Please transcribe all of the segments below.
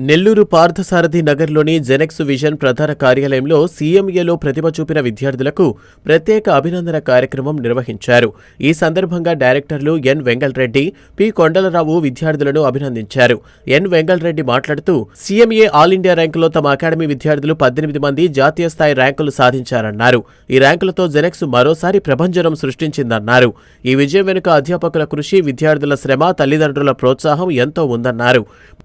నెల్లూరు పార్థసారథి నగర్లోని Genex vision ప్రధాన కార్యాలయంలో సీఎంఏలో ప్రతిభ చూపిన విద్యార్థులకు ప్రత్యేక అభినందన కార్యక్రమం నిర్వహించారు. ఈ సందర్భంగా డైరెక్టర్లు ఎన్ వెంగళరెడ్డి, పి కొండలరావు విద్యార్థులను అభినందించారు. ఎన్ వెంగళరెడ్డి మాట్లాడుతూ సీఎంఏ ఆల్ ఇండియా ర్యాంకులో తమ అకాడమీ విద్యార్థులు 18 మంది జాతీయ స్థాయి ర్యాంకులు సాధించారన్నారు. ఈ ర్యాంకులతో జెనెక్స్ మరోసారి ప్రభంజనం సృష్టించిందన్నారు. ఈ విజయం వెనుక అధ్యాపకుల కృషి, విద్యార్థుల శ్రమ, తల్లిదండ్రుల ప్రోత్సాహం ఎంతో ఉందన్నారు.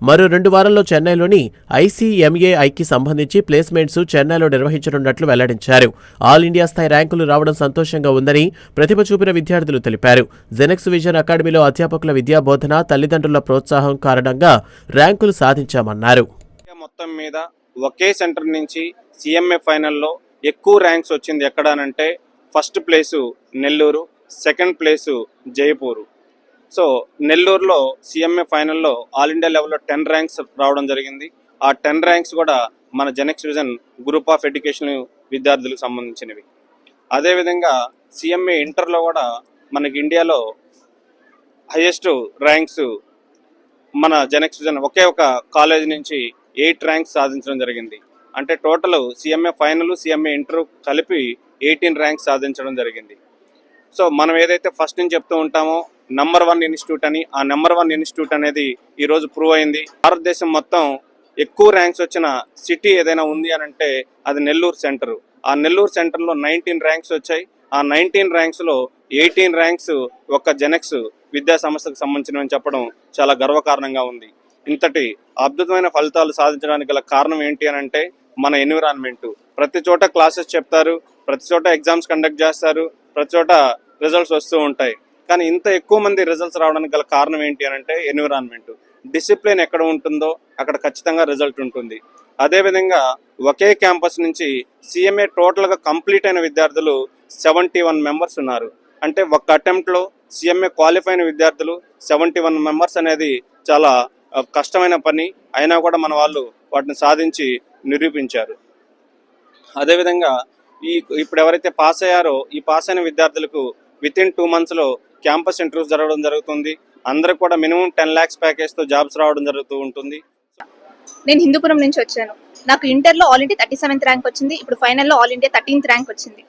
మరో 2 వారాల్లో చెన్నైలోని ఐసీఎంఏఐకి సంబంధించి ప్లేస్మెంట్స్ చెన్నైలో నిర్వహించనున్నట్లు వెల్లడించారు. ఆల్ ఇండియా స్థాయి ర్యాంకులు రావడం సంతోషంగా ఉందని ప్రతిభ చూపిన విద్యార్థులు తెలిపారు. జెనెక్స్ విజన్ అకాడమీలో అధ్యాపకుల విద్యాబోధన, తల్లిదండ్రుల ప్రోత్సాహం కారణంగా ర్యాంకులు సాధించామన్నారు. మొత్తం మీద ఒకే సెంటర్ నుంచి సీఎంఏ ఫైనల్లో ఎక్కువ ర్యాంక్స్ వచ్చింది ఎక్కడానంటే first place Nellore, second place Jaipur. So నెల్లూరులో సీఎంఏ ఫైనల్లో ఆల్ ఇండియా లెవెల్లో 10 ర్యాంక్స్ రావడం జరిగింది. ఆ 10 ర్యాంక్స్ కూడా మన Genex vision group of education విద్యార్థులకు సంబంధించినవి. అదేవిధంగా సీఎంఏ ఇంటర్లో కూడా మనకి ఇండియాలో హైయెస్ట్ ర్యాంక్స్ మన జెనెక్స్ విజన్ ఒకే ఒక కాలేజ్ నుంచి 8 ర్యాంక్స్ సాధించడం జరిగింది. అంటే టోటల్ సీఎంఏ ఫైనల్, సీఎంఏ ఇంటర్ కలిపి 18 ర్యాంక్స్ సాధించడం జరిగింది. సో మనం ఏదైతే ఫస్ట్ నుంచి చెప్తూ ఉంటామో నంబర్ 1 ఇన్స్టిట్యూట్ అని, ఆ నంబర్ 1 ఇన్స్టిట్యూట్ అనేది ఈరోజు ప్రూవ్ అయింది. భారతదేశం మొత్తం ఎక్కువ ర్యాంక్స్ వచ్చిన సిటీ ఏదైనా ఉంది అని అంటే అది నెల్లూరు సెంటర్. ఆ నెల్లూరు సెంటర్లో 19 ర్యాంక్స్ వచ్చాయి. ఆ 19 ర్యాంక్స్లో 18 ర్యాంక్స్ ఒక్క జెనెక్స్ విద్యా సంస్థకు సంబంధించినవని చెప్పడం చాలా గర్వకారణంగా ఉంది. ఇంతటి అద్భుతమైన ఫలితాలు సాధించడానికి గల కారణం ఏంటి అని అంటే మన ఎన్విరాన్మెంట్. ప్రతి చోట క్లాసెస్ చెప్తారు, ప్రతి చోట ఎగ్జామ్స్ కండక్ట్ చేస్తారు, ప్రతి చోట రిజల్ట్స్ వస్తూ ఉంటాయి. కానీ ఇంత ఎక్కువ మంది రిజల్ట్స్ రావడానికి గల కారణం ఏంటి అని అంటే ఎన్విరాన్మెంట్. డిసిప్లిన్ ఎక్కడ ఉంటుందో అక్కడ ఖచ్చితంగా రిజల్ట్ ఉంటుంది. అదేవిధంగా ఒకే క్యాంపస్ నుంచి సీఎంఏ టోటల్గా కంప్లీట్ అయిన విద్యార్థులు 71 మెంబర్స్ ఉన్నారు. అంటే ఒక అటెంప్ట్లో సీఎంఏ క్వాలిఫై అయిన విద్యార్థులు 71 మెంబర్స్ అనేది చాలా కష్టమైన పని. అయినా కూడా మన వాళ్ళు వాటిని సాధించి నిరూపించారు. అదేవిధంగా ఇప్పుడు ఎవరైతే పాస్ అయ్యారో ఈ పాస్ అయిన విద్యార్థులకు వితిన్ 2 monthsలో క్యాంపస్ ఇంటర్వ్యూస్ జరగడం జరుగుతుంది. అందరికి కూడా మినిమం 10 lakhs ప్యాకేజ్తో జాబ్స్ రావడం జరుగుతూ ఉంటుంది. నేను హిందూపురం నుంచి వచ్చాను. నాకు ఇంటర్లో ఆల్ ఇండియా 37th ర్యాంక్ వచ్చింది. ఇప్పుడు ఫైనల్లో ఆల్ ఇండియా 13th ర్యాంక్ వచ్చింది.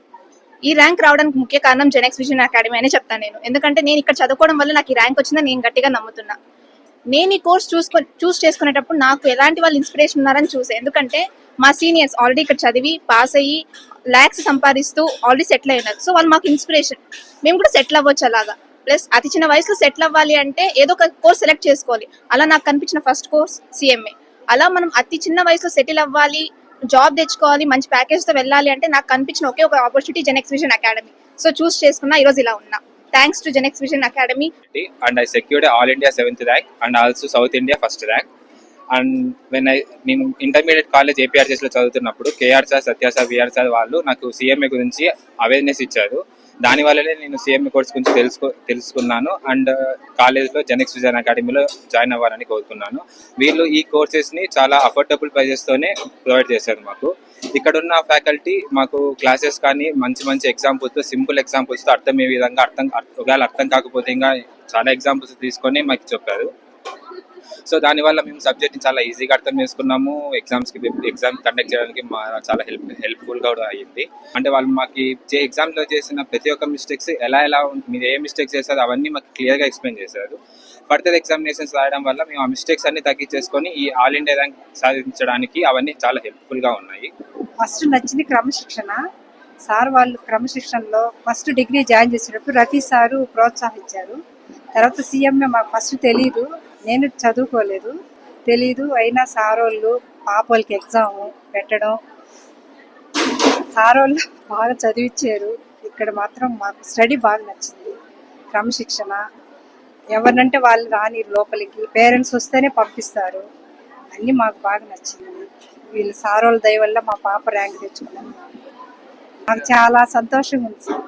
ఈ ర్యాంక్ రావడానికి ముఖ్య కారణం జెనెక్స్ విజన్ అకాడమీ అనే చెప్తాను నేను. ఎందుకంటే నేను ఇక్కడ చదువుకోవడం వల్ల నాకు ఈ ర్యాంక్ వచ్చిందని నేను గట్టిగా నమ్ముతున్నా. నేను ఈ కోర్స్ చూస్ చేసుకునేటప్పుడు నాకు ఎలాంటి వాళ్ళు ఇన్స్పిరేషన్ ఉన్నారని చూసే. ఎందుకంటే మా సీనియర్స్ ఆల్రెడీ ఇక్కడ చదివి పాస్ అయ్యి ల్యాక్స్ సంపాదిస్తూ ఆల్రెడీ సెటిల్ అయినారు. సో వాళ్ళు మాకు ఇన్స్పిరేషన్. మేము కూడా సెటిల్ అవ్వచ్చు అలాగా. ప్లస్ అతి చిన్న వయసులో సెటిల్ అవ్వాలి అంటే ఏదో ఒక కోర్స్ సెలెక్ట్ చేసుకోవాలి. అలా నాకు కనిపించిన ఫస్ట్ కోర్స్ సీఎంఏ. అలా మనం అతి చిన్న వయసులో సెటిల్ అవ్వాలి, జాబ్ తెచ్చుకోవాలి, మంచి ప్యాకేజ్తో వెళ్ళాలి అంటే నాకు కనిపించిన ఒకే ఒక opportunity Genex vision academy. So choose చేసుకున్నా ఈరోజు ఇలా ఉన్నా. Thanks to Genex Vision Academy. And I secured All India 7th rank and also South India 1st rank. And when నేను ఇంటర్మీడియట్ కాలేజ్ ఏపీఆర్జెస్లో చదువుతున్నప్పుడు కేఆర్ సార్, సత్య సార్, విఆర్ సార్ వాళ్ళు నాకు సీఎంఏ గురించి awareness ఇచ్చారు. దానివల్లనే నేను సీఎంఏ కోర్స్ గురించి తెలుసుకున్నాను. అండ్ కాలేజ్లో జెనెక్స్ విజన్ అకాడమీలో జాయిన్ అవ్వాలని కోరుకున్నాను. వీళ్ళు ఈ కోర్సెస్ని చాలా అఫోర్డబుల్ ప్రైజెస్తోనే ప్రొవైడ్ చేశారు మాకు. ఇక్కడ ఉన్న ఫ్యాకల్టీ మాకు క్లాసెస్ కానీ మంచి ఎగ్జాంపుల్స్తో, సింపుల్ ఎగ్జాంపుల్స్తో అర్థమయ్యే విధంగా ఒకవేళ అర్థం కాకపోతే ఇంకా చాలా ఎగ్జాంపుల్స్ తీసుకొని మాకు చెప్పారు. సో దానివల్ల మేము సబ్జెక్ట్ని చాలా ఈజీగా అర్థం చేసుకున్నాము. ఎగ్జామ్ కండక్ట్ చేయడానికి చాలా హెల్ప్ఫుల్గా కూడా అయ్యింది. అంటే వాళ్ళు మాకు ఎగ్జామ్లో చేసిన ప్రతి ఒక్క మిస్టేక్స్ ఎలా మీరు ఏ మిస్టేక్స్ చేశారో అవన్నీ మాకు క్లియర్గా ఎక్స్ప్లెయిన్ చేశారు. ఫర్దర్ ఎగ్జామినేషన్స్ రాయడం వల్ల మేము ఆ మిస్టేక్స్ అన్ని తగ్గించేసుకొని ఈ ఆల్ ఇండియా ర్యాంక్ సాధించడానికి అవన్నీ చాలా హెల్ప్ఫుల్గా ఉన్నాయి. ఫస్ట్ నచ్చింది క్రమశిక్షణ. సార్ వాళ్ళు క్రమశిక్షణలో ఫస్ట్ డిగ్రీ జాయిన్ చేసేటప్పుడు రఫీ సారు ప్రోత్సహించారు. తర్వాత సీఎంఏ మాకు ఫస్ట్ తెలీదు, నేను చదువుకోలేదు, తెలీదు. అయినా సార్ వాళ్ళు పాపలకి ఎగ్జామ్ పెట్టడం, సార్ వాళ్ళు బాగా చదివించారు. ఇక్కడ మాత్రం మాకు స్టడీ బాగా నచ్చింది. క్రమశిక్షణ, ఎవరినంటే వాళ్ళు రాని లోపలికి, పేరెంట్స్ వస్తేనే పంపిస్తారు. అన్నీ మాకు బాగా నచ్చింది. వీళ్ళు సార్ వాళ్ళ దయ వల్ల మా పాప ర్యాంక్ తెచ్చుకున్నాను. నాకు చాలా సంతోషంగా ఉంది సార్.